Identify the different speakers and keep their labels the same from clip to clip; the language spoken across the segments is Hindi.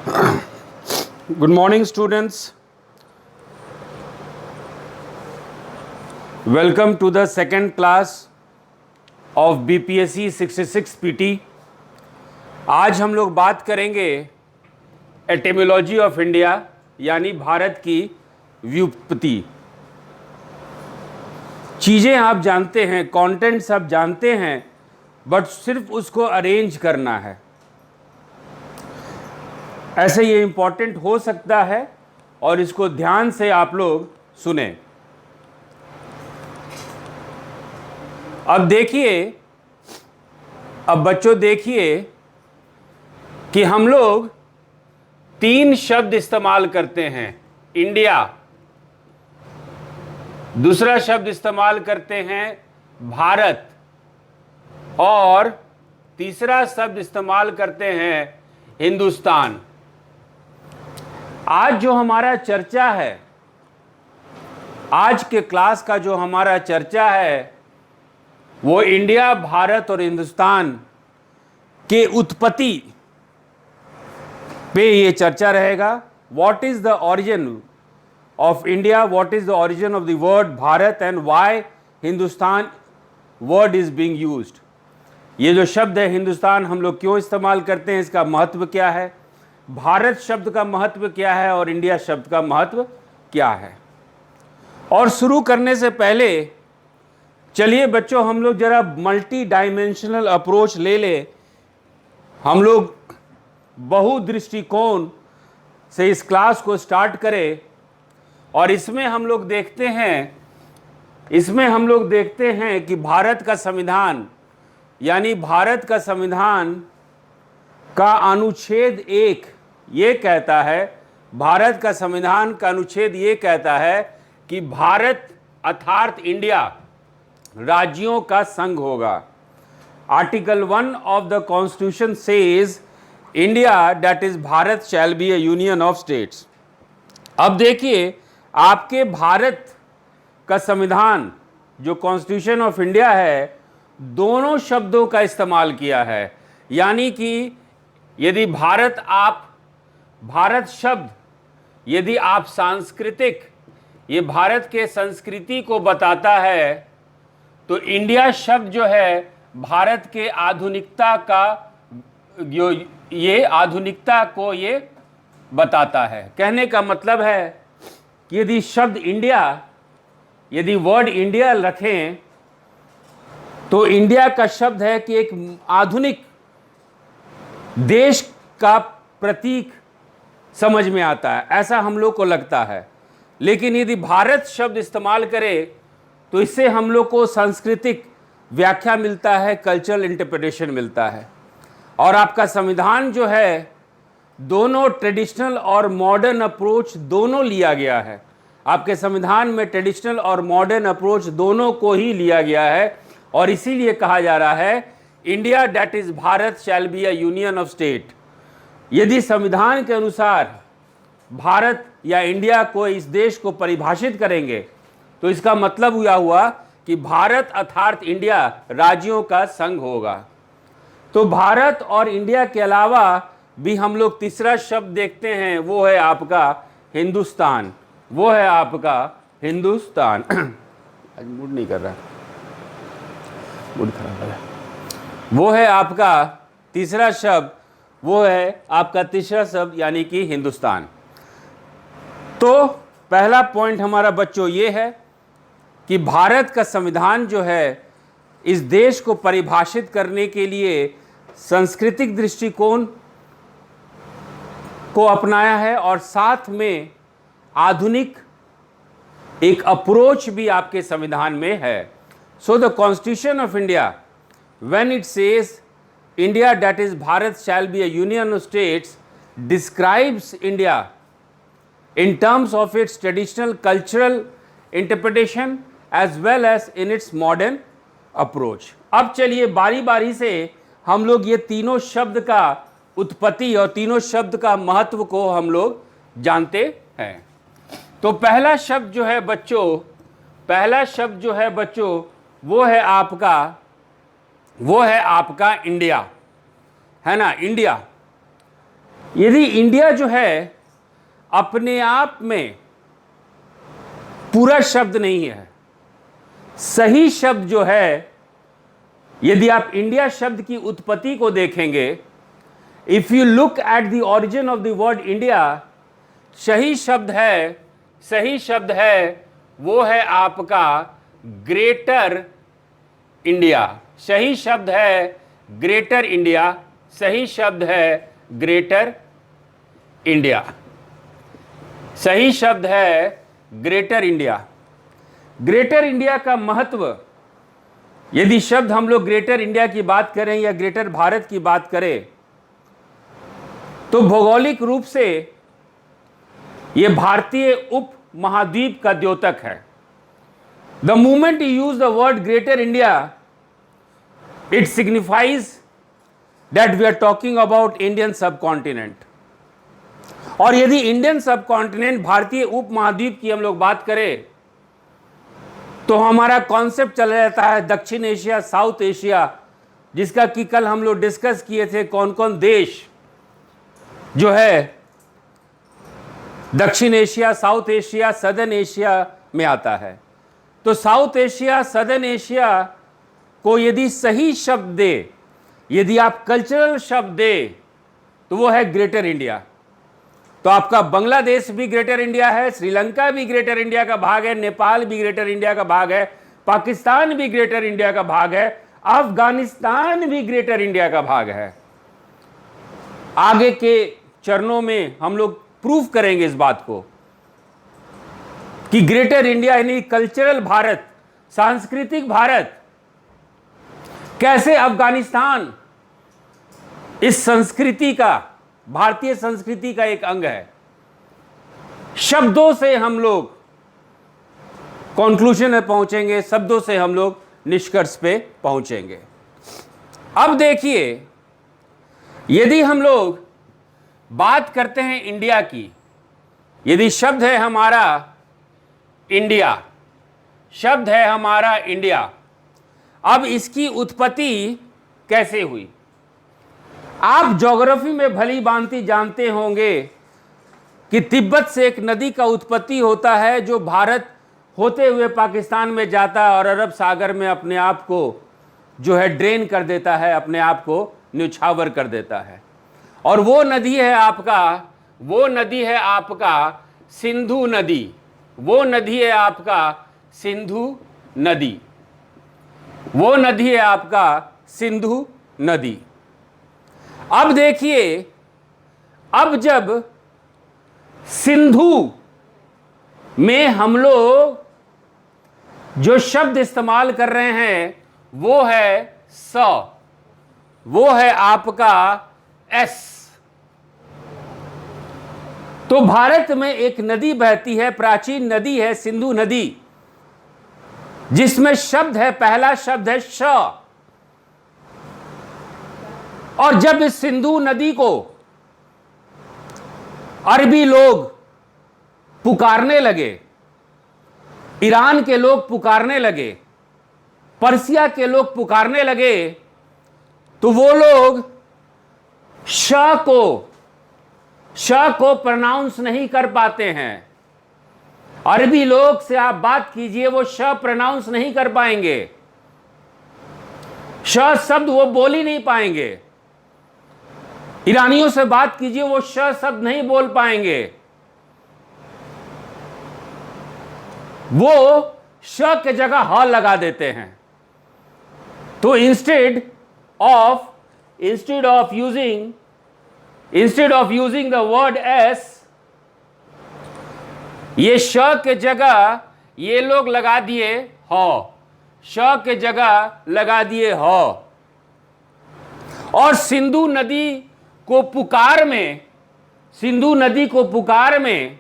Speaker 1: Good morning, students. Welcome to the second class of BPSC 66 PT. आज हम लोग बात करेंगे एटिमोलॉजी ऑफ इंडिया यानी भारत की व्युत्पत्ति। चीज़ें आप जानते हैं, कंटेंट्स आप जानते हैं, बट सिर्फ उसको अरेंज करना है। ऐसे ये इम्पॉर्टेंट हो सकता है और इसको ध्यान से आप लोग सुने। अब देखिए, अब बच्चों देखिए कि हम लोग 3 शब्द इस्तेमाल करते हैं। इंडिया, दूसरा शब्द इस्तेमाल करते हैं भारत, और तीसरा शब्द इस्तेमाल करते हैं हिंदुस्तान। आज जो हमारा चर्चा है, आज के क्लास का जो हमारा चर्चा है, वो इंडिया, भारत और हिंदुस्तान के उत्पत्ति पे ये चर्चा रहेगा। What is the origin of India, what is the origin of the word Bharat and why Hindustan word is being used. ये जो शब्द है हिंदुस्तान हम लोग क्यों इस्तेमाल करते हैं, इसका महत्व क्या है, भारत शब्द का महत्व क्या है और इंडिया शब्द का महत्व क्या है। और शुरू करने से पहले चलिए बच्चों हम लोग जरा मल्टी डायमेंशनल अप्रोच ले ले। हम लोग बहुदृष्टिकोण से इस क्लास को स्टार्ट करें और इसमें हम लोग देखते हैं कि भारत का संविधान यानी भारत का संविधान का अनुच्छेद 1 ये कहता है, भारत का संविधान का अनुच्छेद ये कहता है कि भारत अर्थात इंडिया राज्यों का संघ होगा। Article 1 of the constitution says India that is Bharat shall be A union of states. अब देखिए, आपके भारत का संविधान जो कॉन्स्टिट्यूशन ऑफ इंडिया है, दोनों शब्दों का इस्तेमाल किया है। यानी कि यदि भारत शब्द यदि आप सांस्कृतिक, ये भारत के संस्कृति को बताता है, तो इंडिया शब्द जो है भारत के आधुनिकता का ये आधुनिकता को ये बताता है। कहने का मतलब है कि यदि शब्द इंडिया, यदि वर्ड इंडिया रखें तो इंडिया का शब्द है कि एक आधुनिक देश का प्रतीक समझ में आता है, ऐसा हम लोग को लगता है। लेकिन यदि भारत शब्द इस्तेमाल करें तो इससे हम लोग को सांस्कृतिक व्याख्या मिलता है, कल्चरल इंटरप्रिटेशन मिलता है। और आपका संविधान जो है, दोनों ट्रेडिशनल और मॉडर्न अप्रोच दोनों लिया गया है। आपके संविधान में ट्रेडिशनल और मॉडर्न अप्रोच दोनों को ही लिया गया है और इसीलिए कहा जा रहा है India that is Bharat shall be a union of state. यदि संविधान के अनुसार भारत या इंडिया को, इस देश को परिभाषित करेंगे तो इसका मतलब यह हुआ कि भारत अर्थात इंडिया राज्यों का संघ होगा। तो भारत और इंडिया के अलावा भी हम लोग तीसरा शब्द देखते हैं, वो है आपका हिंदुस्तान, वो है आपका हिंदुस्तान। आज मूड नहीं कर रहा, मूड खराब है। वो है आपका तीसरा शब्द, वो है आपका तीसरा शब्द यानी कि हिंदुस्तान। तो पहला पॉइंट हमारा बच्चों ये है कि भारत का संविधान जो है इस देश को परिभाषित करने के लिए सांस्कृतिक दृष्टिकोण को अपनाया है और साथ में आधुनिक एक अप्रोच भी आपके संविधान में है। So the constitution of India when it says India that is Bharat shall be a union of states describes India in terms of its traditional cultural interpretation as well as in its modern approach। अब चलिए बारी बारी से हम लोग ये तीनों शब्द का उत्पत्ति और तीनों शब्द का महत्व को हम लोग जानते हैं। तो पहला शब्द जो है बच्चों वो है आपका इंडिया, है ना। इंडिया यदि इंडिया जो है अपने आप में पूरा शब्द नहीं है, सही शब्द जो है, यदि आप इंडिया शब्द की उत्पत्ति को देखेंगे, if you look at the origin of the word India, सही शब्द है वो है आपका ग्रेटर इंडिया। सही शब्द है ग्रेटर इंडिया। सही शब्द है ग्रेटर इंडिया। सही शब्द है ग्रेटर इंडिया। ग्रेटर इंडिया का महत्व, यदि शब्द हम लोग ग्रेटर इंडिया की बात करें या ग्रेटर भारत की बात करें, तो भौगोलिक रूप से यह भारतीय उप महाद्वीप का द्योतक है। The moment you use the word greater India, it signifies that we are talking about Indian subcontinent. और यदि इंडियन सबकॉन्टिनेंट, भारतीय उप महाद्वीप की हम लोग बात करें, तो हमारा कॉन्सेप्ट चला जाता है दक्षिण एशिया, साउथ एशिया, जिसका कि कल हम लोग डिस्कस किए थे कौन कौन देश जो है दक्षिण Asia, south Asia, southern Asia में आता है। तो साउथ एशिया, सदर्न एशिया को यदि सही शब्द दे, यदि आप कल्चरल शब्द दे, तो वो है ग्रेटर इंडिया। तो आपका बांग्लादेश भी ग्रेटर इंडिया है, श्रीलंका भी ग्रेटर इंडिया का भाग है, नेपाल भी ग्रेटर इंडिया का भाग है, पाकिस्तान भी ग्रेटर इंडिया का भाग है, अफगानिस्तान भी ग्रेटर इंडिया का भाग है। आगे के चरणों में हम लोग प्रूफ करेंगे इस बात को कि ग्रेटर इंडिया यानी कल्चरल भारत, सांस्कृतिक भारत, कैसे अफगानिस्तान इस संस्कृति का, भारतीय संस्कृति का एक अंग है। शब्दों से हम लोग कंक्लूजन में पहुंचेंगे, शब्दों से हम लोग निष्कर्ष पे पहुंचेंगे। अब देखिए, यदि हम लोग बात करते हैं इंडिया की, यदि शब्द है हमारा इंडिया, शब्द है हमारा इंडिया, अब इसकी उत्पत्ति कैसे हुई? आप ज्योग्राफी में भली भांति जानते होंगे कि तिब्बत से एक नदी का उत्पत्ति होता है जो भारत होते हुए पाकिस्तान में जाता है और अरब सागर में अपने आप को जो है ड्रेन कर देता है, अपने आप को न्यौछावर कर देता है। और वो नदी है आपका सिंधु नदी। वो नदी है आपका सिंधु नदी। वो नदी है आपका सिंधु नदी। अब देखिए, अब जब सिंधु में हम लोग जो शब्द इस्तेमाल कर रहे हैं वो है स, वो है आपका एस। तो भारत में एक नदी बहती है, प्राचीन नदी है सिंधु नदी, जिसमें शब्द है, पहला शब्द है श। और जब इस सिंधु नदी को अरबी लोग पुकारने लगे, ईरान के लोग पुकारने लगे, पर्सिया के लोग पुकारने लगे, तो वो लोग श को प्रोनाउंस नहीं कर पाते हैं। अरबी लोग से आप बात कीजिए, वो श प्रोनाउंस नहीं कर पाएंगे, श शब्द वो बोल ही नहीं पाएंगे। ईरानियों से बात कीजिए, वो श शब्द नहीं बोल पाएंगे। वो श के जगह ह लगा देते हैं। तो instead of using the word S, ये श के जगह ये लोग लगा दिए ह, श के जगह लगा दिए ह। और सिंधु नदी को पुकार में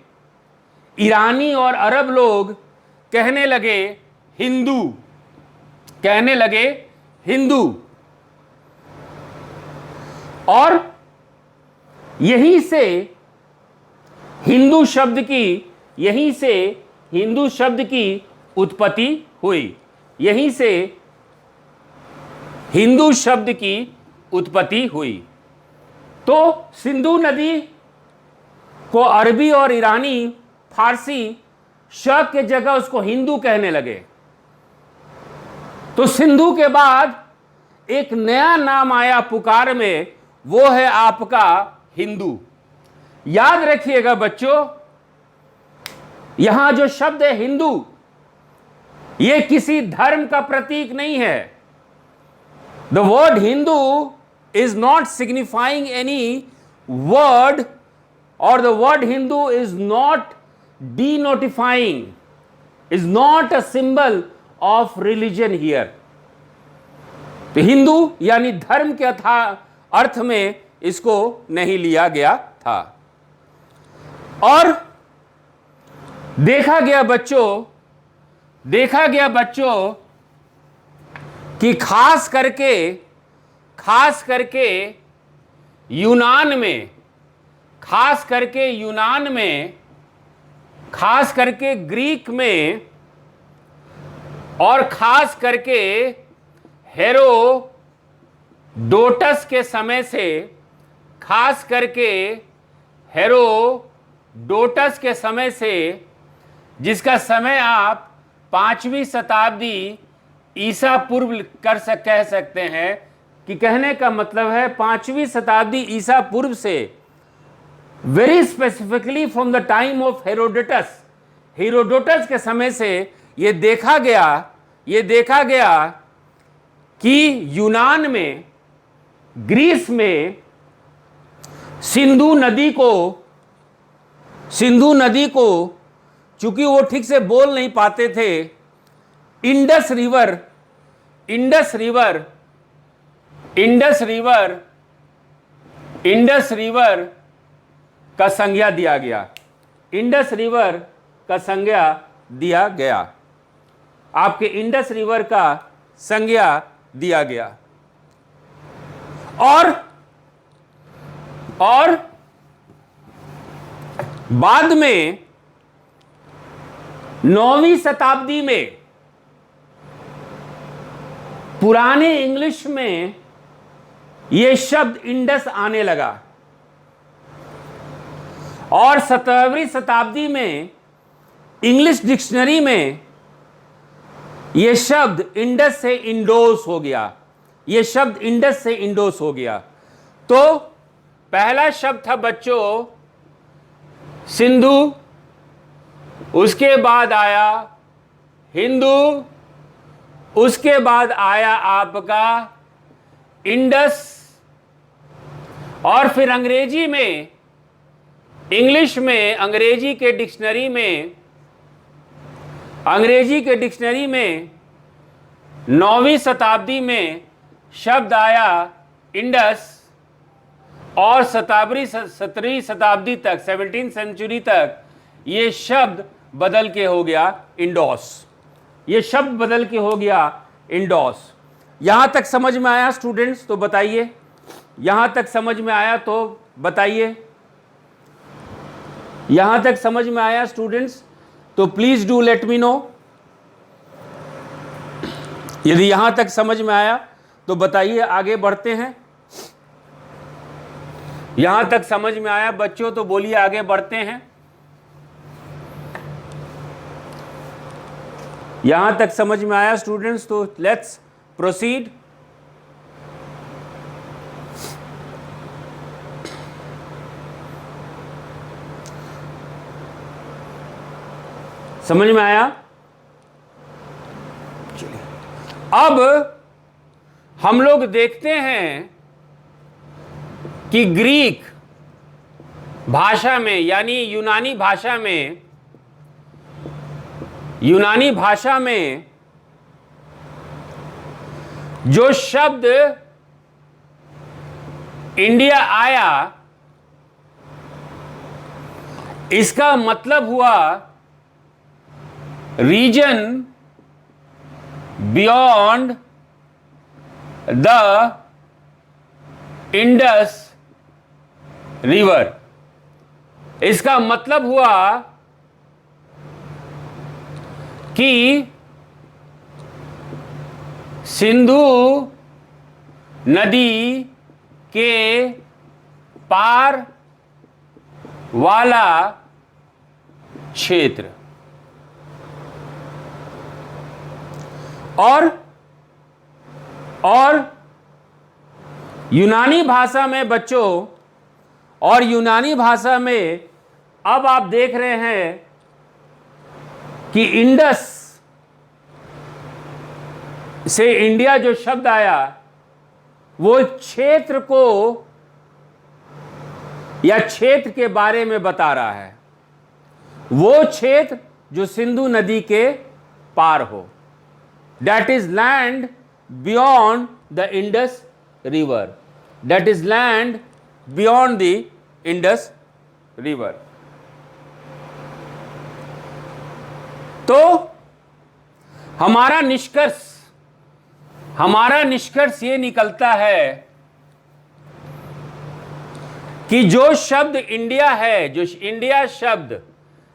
Speaker 1: ईरानी और अरब लोग कहने लगे हिंदू। और यहीं से हिंदू शब्द की उत्पत्ति हुई। यहीं से हिंदू शब्द की उत्पत्ति हुई। तो सिंधु नदी को अरबी और ईरानी फारसी श के जगह उसको हिंदू कहने लगे। तो सिंधु के बाद एक नया नाम आया पुकार में, वो है आपका हिंदू। याद रखिएगा बच्चों, यहां जो शब्द है हिंदू, ये किसी धर्म का प्रतीक नहीं है। The word Hindu is not signifying any word, और the word Hindu is not denotifying, is not a symbol of religion here। तो हिंदू यानी धर्म के अर्थ में इसको नहीं लिया गया था। और देखा गया बच्चों कि खास करके यूनान में, खास करके ग्रीक में, और खास करके हेरोडोटस के समय से, जिसका समय आप 5वीं शताब्दी ईसा पूर्व कह सकते हैं, कि कहने का मतलब है 5वीं शताब्दी ईसा पूर्व से, very specifically from the time of Herodotus के समय से ये देखा गया कि यूनान में, ग्रीस में सिंधु नदी को चूंकि वो ठीक से बोल नहीं पाते थे, इंडस रिवर का संज्ञा दिया गया। आपके इंडस रिवर का संज्ञा दिया गया। और बाद में 9वीं शताब्दी में पुराने इंग्लिश में यह शब्द इंडस आने लगा, और 17वीं शताब्दी में इंग्लिश डिक्शनरी में यह शब्द इंडस से इंडोस हो गया। तो पहला शब्द था बच्चों सिंधु, उसके बाद आया हिंदू, उसके बाद आया आपका इंडस, और फिर अंग्रेजी में, इंग्लिश में, अंग्रेजी के डिक्शनरी में 9वीं शताब्दी में शब्द आया इंडस, और 17वीं शताब्दी तक, 17th सेंचुरी तक ये शब्द बदल के हो गया इंडोस। यहां तक समझ में आया स्टूडेंट्स? तो बताइए, यहां तक समझ में आया तो बताइए। यहां तक समझ में आया स्टूडेंट्स? तो please do let me know. यदि यहां तक समझ में आया तो बताइए, आगे बढ़ते हैं। यहां तक समझ में आया बच्चों तो बोलिए, आगे बढ़ते हैं। यहां तक समझ में आया स्टूडेंट्स? तो लेट्स प्रोसीड। समझ में आया? चलिए, अब हम लोग देखते हैं कि ग्रीक भाषा में, यानी यूनानी भाषा में जो शब्द इंडिया आया, इसका मतलब हुआ region beyond the Indus river. इसका मतलब हुआ कि सिंधु नदी के पार वाला क्षेत्र। और यूनानी भाषा में बच्चों, और यूनानी भाषा में अब आप देख रहे हैं कि इंडस से इंडिया जो शब्द आया वो क्षेत्र को या क्षेत्र के बारे में बता रहा है, वो क्षेत्र जो सिंधु नदी के पार हो, that is land beyond the Indus river, that is land beyond the Indus river. तो हमारा निष्कर्ष ये निकलता है कि जो शब्द इंडिया है, जो इंडिया शब्द,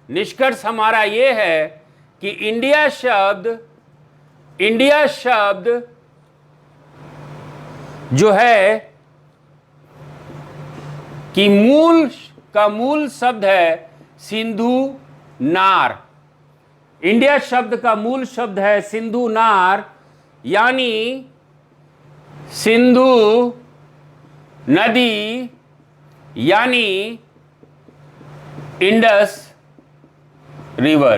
Speaker 1: निष्कर्ष हमारा ये है कि इंडिया शब्द जो है कि मूल शब्द है सिंधु नार। इंडिया शब्द का मूल शब्द है सिंधु नार, यानी सिंधु नदी, यानी इंडस रिवर,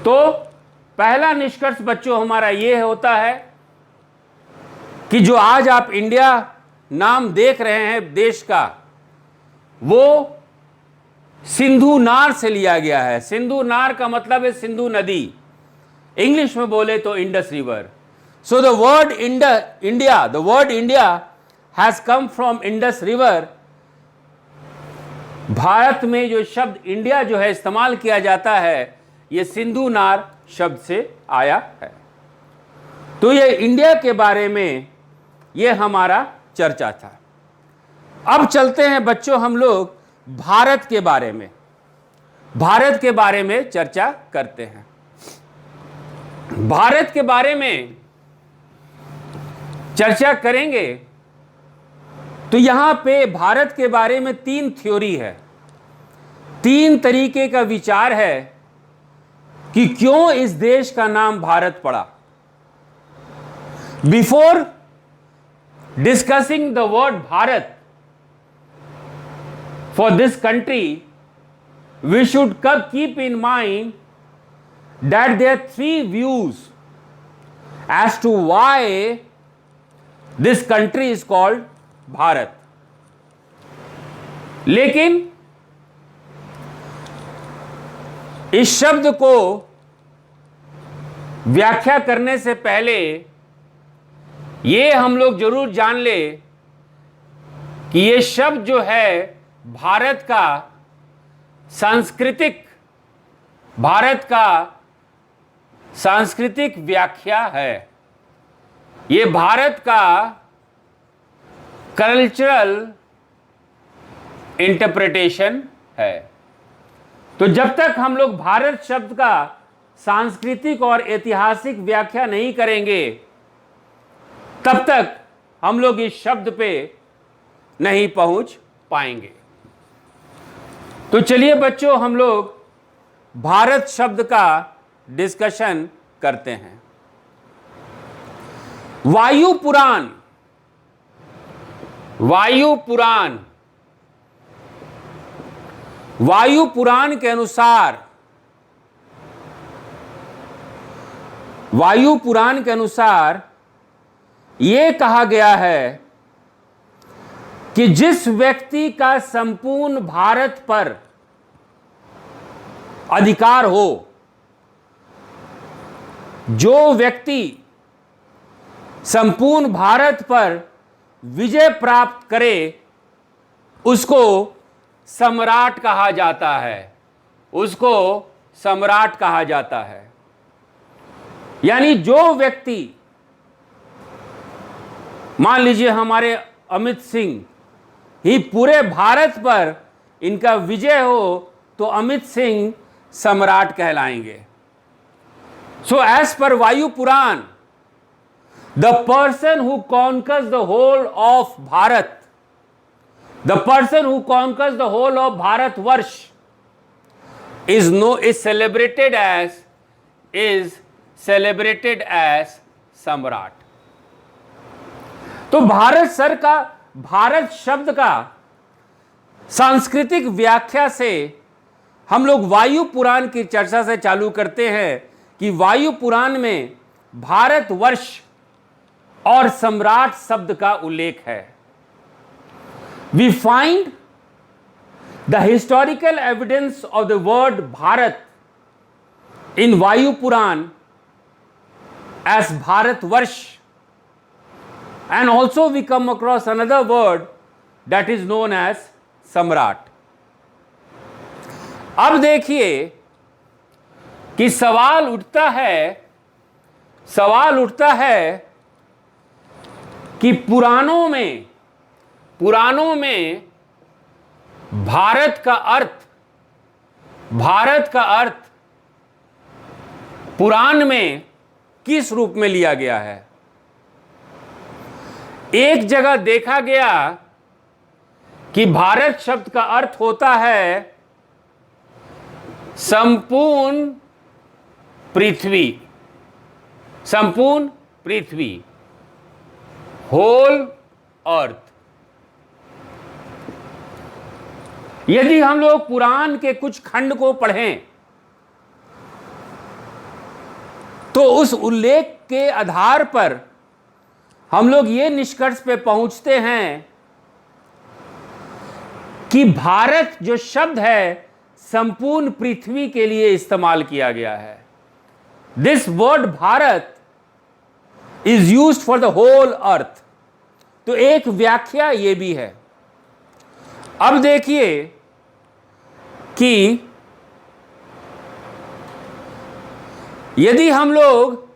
Speaker 1: तो पहला निष्कर्ष बच्चों हमारा यह होता है कि जो आज आप इंडिया नाम देख रहे हैं देश का, वो सिंधु नार से लिया गया है। सिंधु नार का मतलब है सिंधु नदी, इंग्लिश में बोले तो Indus river. So the word India has come from Indus river. Bharat में जो शब्द इंडिया जो है इस्तेमाल किया जाता है, यह सिंधु नार शब्द से आया है। तो ये इंडिया के बारे में यह हमारा चर्चा था। अब चलते हैं बच्चों हम लोग भारत के बारे में चर्चा करते हैं। भारत के बारे में चर्चा करेंगे तो यहां पे भारत के बारे में 3 थ्योरी है, 3 तरीके का विचार है कि क्यों इस देश का नाम भारत पड़ा। Before discussing the word Bharat for this country, we should keep in mind that there are 3 views as to why this country is called Bharat. लेकिन इस शब्द को व्याख्या करने से पहले ये हम लोग जरूर जान ले कि ये शब्द जो है भारत का सांस्कृतिक व्याख्या है। ये भारत का कल्चरल इंटरप्रिटेशन है। तो जब तक हम लोग भारत शब्द का सांस्कृतिक और ऐतिहासिक व्याख्या नहीं करेंगे, तब तक हम लोग इस शब्द पे नहीं पहुंच पाएंगे। तो चलिए बच्चों हम लोग भारत शब्द का डिस्कशन करते हैं। वायु पुराण के अनुसार यह कहा गया है कि जिस व्यक्ति का संपूर्ण भारत पर अधिकार हो, जो व्यक्ति संपूर्ण भारत पर विजय प्राप्त करे, उसको सम्राट कहा जाता है। यानी जो व्यक्ति, मान लीजिए हमारे अमित सिंह ही पूरे भारत पर इनका विजय हो, तो अमित सिंह सम्राट कहलाएंगे। सो as per Vayu Purana, the person who conquers the whole of Bharat, the person who conquers the whole of Bharatvarsha is celebrated as सम्राट। तो भारत शब्द का सांस्कृतिक व्याख्या से हम लोग वायु पुराण की चर्चा से चालू करते हैं कि वायु पुराण में भारतवर्ष और सम्राट शब्द का उल्लेख है। We find the historical evidence of the word Bharat in Vayu Puran as Bharatvarsh, and also we come across another word that is known as Samrat। अब देखिए कि सवाल उठता है कि पुराणों में भारत का अर्थ पुराण में किस रूप में लिया गया है। एक जगह देखा गया कि भारत शब्द का अर्थ होता है संपूर्ण पृथ्वी, होल अर्थ। यदि हम लोग पुराण के कुछ खंड को पढ़ें तो उस उल्लेख के आधार पर हम लोग ये निष्कर्ष पे पहुंचते हैं कि भारत जो शब्द है संपूर्ण पृथ्वी के लिए इस्तेमाल किया गया है। This word Bharat is used for the whole earth. तो एक व्याख्या ये भी है। अब देखिए कि यदि हम लोग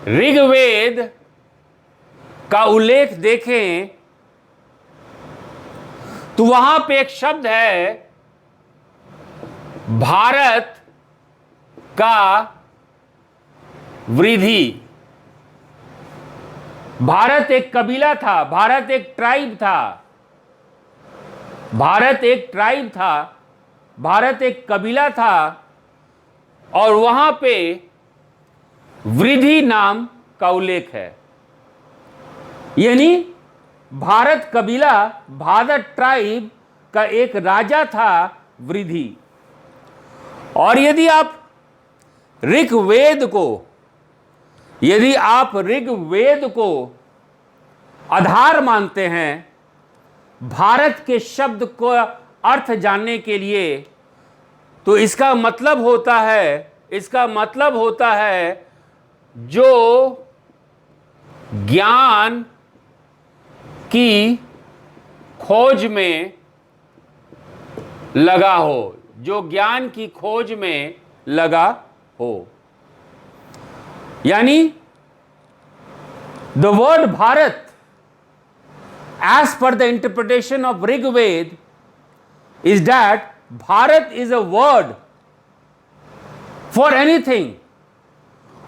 Speaker 1: ऋग्वेद का उल्लेख देखें तो वहां पे एक शब्द है भारत का वृद्धि। भारत एक कबीला था, भारत एक ट्राइब था, भारत एक कबीला था और वहां पे वृद्धि नाम का उल्लेख है। यानी भारत कबीला, भारत ट्राइब का एक राजा था वृद्धि। और यदि आप ऋग्वेद को आधार मानते हैं भारत के शब्द को अर्थ जानने के लिए, तो इसका मतलब होता है जो ज्ञान की खोज में लगा हो, यानी the word Bharat as per the interpretation of Rigved is that Bharat is a word for anything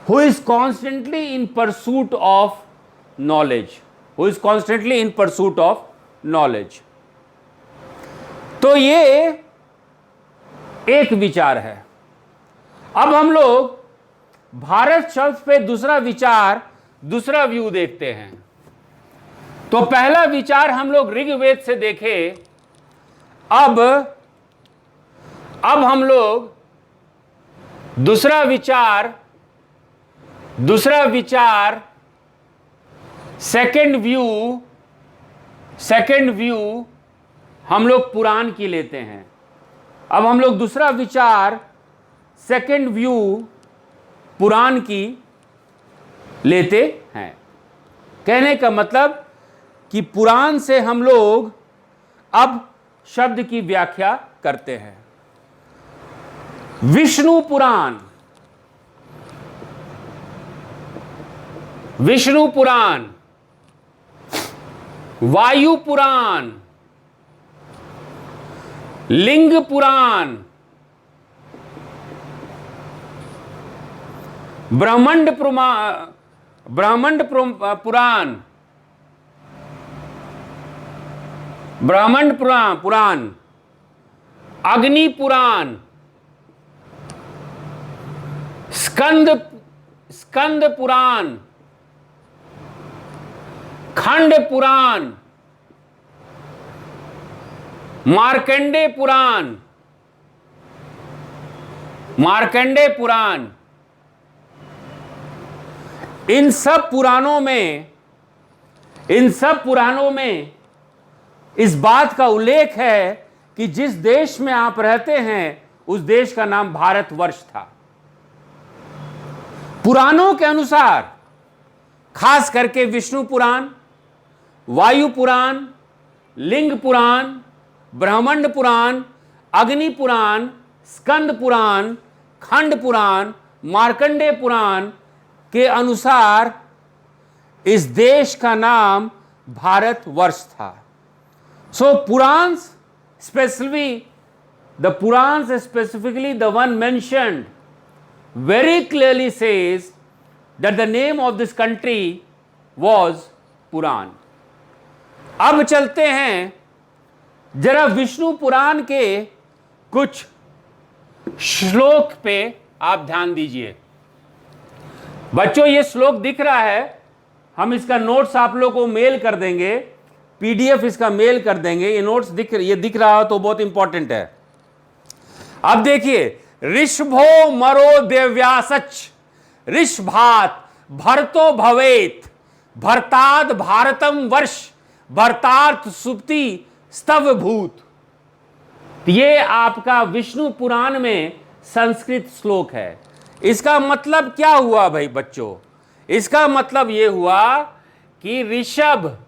Speaker 1: who is constantly in pursuit of knowledge, तो ये एक विचार है। अब हम लोग भारत शब्द पे दूसरा व्यू देखते हैं। तो पहला विचार हम लोग ऋग्वेद से देखें। अब हम लोग दूसरा विचार सेकंड व्यू हम लोग पुराण की लेते हैं। अब हम लोग दूसरा विचार सेकंड व्यू पुराण की लेते हैं। कहने का मतलब कि पुराण से हम लोग अब शब्द की व्याख्या करते हैं। विष्णु पुराण, वायु पुराण, लिंग पुराण, ब्रह्मांड पुराण, ब्रह्मांड पुराण, अग्नि पुराण, स्कंद पुराण, खंड पुराण, मार्कंडे पुराण, मार्कंडे पुराण। इन सब पुराणों में इस बात का उल्लेख है कि जिस देश में आप रहते हैं उस देश का नाम भारतवर्ष था। पुराणों के अनुसार खास करके विष्णु पुराण, वायु पुराण, लिंग पुराण, ब्रह्मांड पुराण, अग्नि पुराण, स्कंद पुराण, खंड पुराण, मार्कंडे पुराण के अनुसार इस देश का नाम भारतवर्ष था। सो Puranas specifically the one mentioned very clearly says that the name of this country was पुराण। अब चलते हैं जरा विष्णु पुराण के कुछ श्लोक पे आप ध्यान दीजिए। बच्चों ये श्लोक दिख रहा है, हम इसका नोट्स आप लोगों को मेल कर देंगे, पीडीएफ इसका मेल कर देंगे। ये नोट्स दिख रहा हो तो बहुत इंपॉर्टेंट है। अब देखिए, ऋषभो मरो देव्यासच ऋषभात भरतो भवेत भरताद भारतम वर्ष भरतार्थ सुप्ति स्तव भूत। ये आपका विष्णु पुराण में संस्कृत श्लोक है। इसका मतलब क्या हुआ भाई बच्चों? इसका मतलब यह हुआ कि ऋषभ,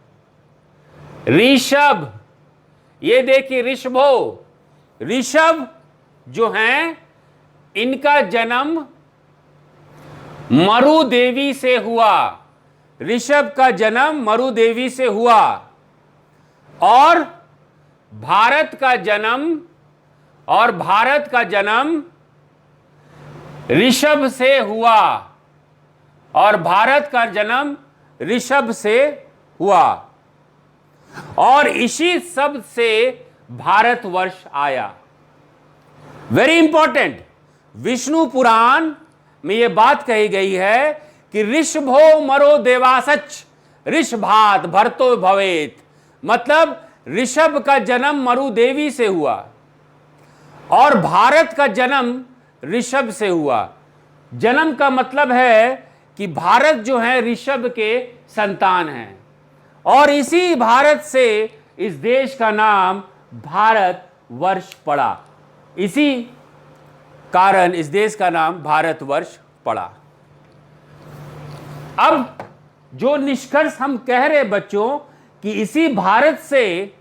Speaker 1: ये देखिए ऋषभ जो हैं इनका जन्म मरु देवी से हुआ। ऋषभ का जन्म मरु देवी से हुआ और भारत का जन्म ऋषभ से हुआ और भारत का जन्म ऋषभ से हुआ और इसी शब्द से भारतवर्ष आया। वेरी इंपॉर्टेंट, विष्णु पुराण में यह बात कही गई है कि ऋषभो मरो देवासच ऋषभात भरतो भवेत, मतलब ऋषभ का जन्म मरु देवी से हुआ और भारत का जन्म ऋषभ से हुआ। जन्म का मतलब है कि भारत जो है ऋषभ के संतान हैं और इसी भारत से इस देश का नाम भारतवर्ष पड़ा। इसी कारण इस देश का नाम भारतवर्ष पड़ा। अब जो निष्कर्ष हम कह रहे बच्चों कि इसी भारत से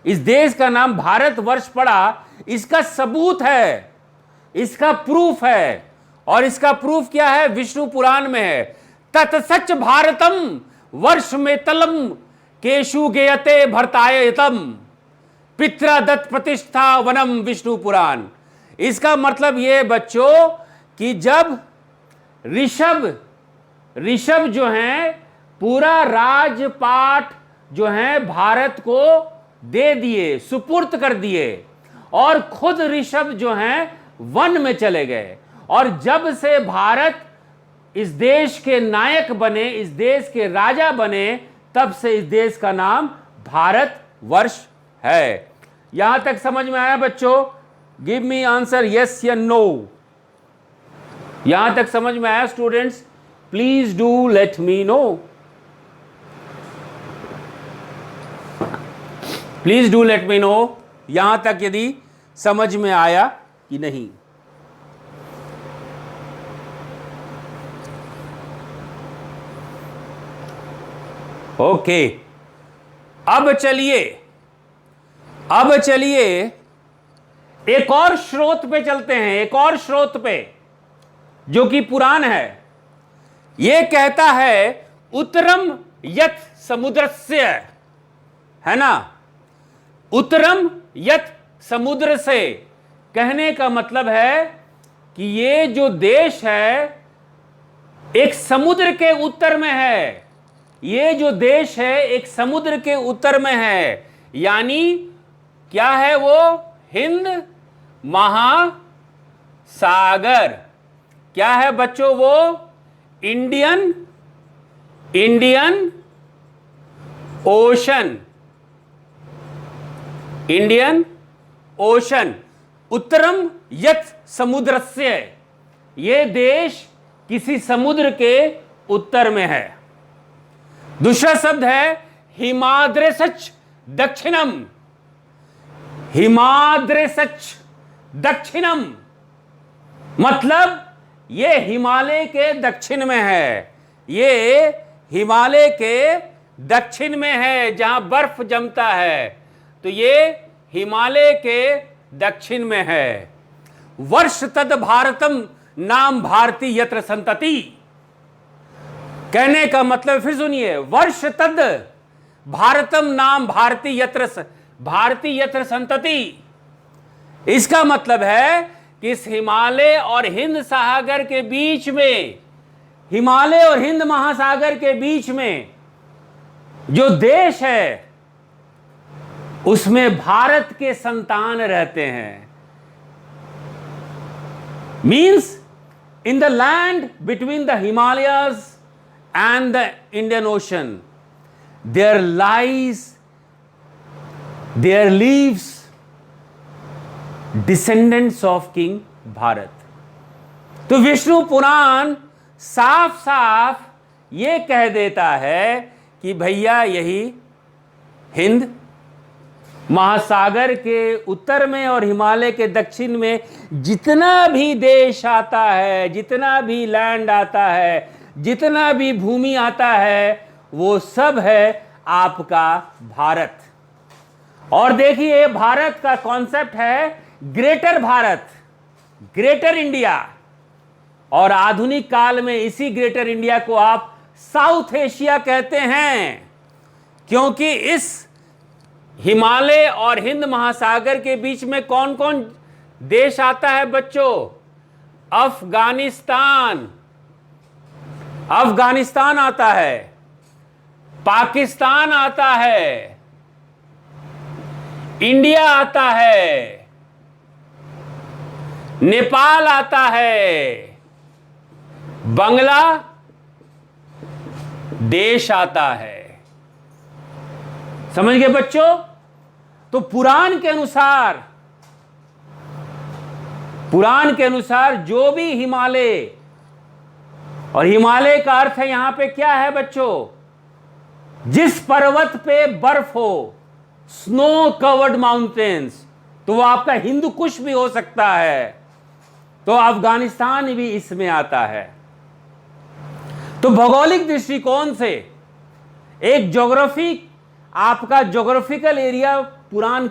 Speaker 1: इस देश का नाम भारतवर्ष पड़ा, इसका सबूत है, इसका प्रूफ है। और इसका प्रूफ क्या है? विष्णु पुराण में है। तत्सच भारतम वर्ष में तलम केशु गेयते भरतायतम पितृदत्त प्रतिष्ठा वनम विष्णु पुराण। इसका मतलब यह बच्चों कि जब ऋषभ जो है पूरा राजपाट जो है भारत को दे दिए, सुपुर्द कर दिए और खुद ऋषभ जो हैं वन में चले गए। और जब से भारत इस देश के नायक बने, इस देश के राजा बने, तब से इस देश का नाम भारतवर्ष है। यहां तक समझ में आया बच्चों? गिव मी आंसर यस या नो। यहां तक समझ में आया students? Please do let me know. Please do let me know यहां तक यदि समझ में आया कि नहीं। ओके, अब चलिए एक और स्रोत पे चलते हैं, एक और स्रोत पे जो कि पुराण है। यह कहता है उत्तरम यत् समुद्रस्य, है ना, उत्तरम यत् समुद्र से। कहने का मतलब है कि ये जो देश है एक समुद्र के उत्तर में है, ये जो देश है एक समुद्र के उत्तर में है, यानी क्या है वो? हिंद महासागर। क्या है बच्चों वो? Indian ocean. इंडियन ओशन उत्तरम यत् समुद्रस्य। ये देश किसी समुद्र के उत्तर में है। दूसरा शब्द है हिमाद्रेसच दक्षिणम। हिमाद्रेसच दक्षिणम मतलब ये हिमालय के दक्षिण में है। ये हिमालय के दक्षिण में है जहां बर्फ जमता है, तो ये हिमालय के दक्षिण में है। वर्ष तद भारतम नाम भारती यत्र संतति। कहने का मतलब फिर सुनिए, वर्ष तद भारतम नाम भारती यत्र संतति। इसका मतलब है कि इस हिमालय और हिंद सागर के बीच में, हिमालय और हिंद महासागर के बीच में जो देश है उसमें भारत के संतान रहते हैं। Means in the land between the Himalayas and the Indian ocean there lives descendants of king Bharat. तो विष्णु पुराण साफ साफ ये कह देता है कि भैया यही हिंद महासागर के उत्तर में और हिमालय के दक्षिण में जितना भी देश आता है, जितना भी लैंड आता है, जितना भी भूमि आता है, वो सब है आपका भारत। और देखिए भारत का कॉन्सेप्ट है ग्रेटर भारत, ग्रेटर इंडिया। और आधुनिक काल में इसी ग्रेटर इंडिया को आप साउथ एशिया कहते हैं, क्योंकि इस हिमालय और हिंद महासागर के बीच में कौन कौन देश आता है बच्चों? अफगानिस्तान आता है, पाकिस्तान आता है, इंडिया आता है, नेपाल आता है, बांग्लादेश आता है। समझ गए बच्चों? तो पुराण के अनुसार जो भी हिमालय, और हिमालय का अर्थ है यहां पे क्या है बच्चों? जिस पर्वत पे बर्फ हो, स्नो कवर्ड माउंटेन्स, तो वो आपका हिंदू कुश भी हो सकता है। तो अफगानिस्तान भी इसमें आता है। तो भौगोलिक दृष्टिकोण से एक ज्योग्राफी, आपका ज्योग्राफिकल एरिया पुराण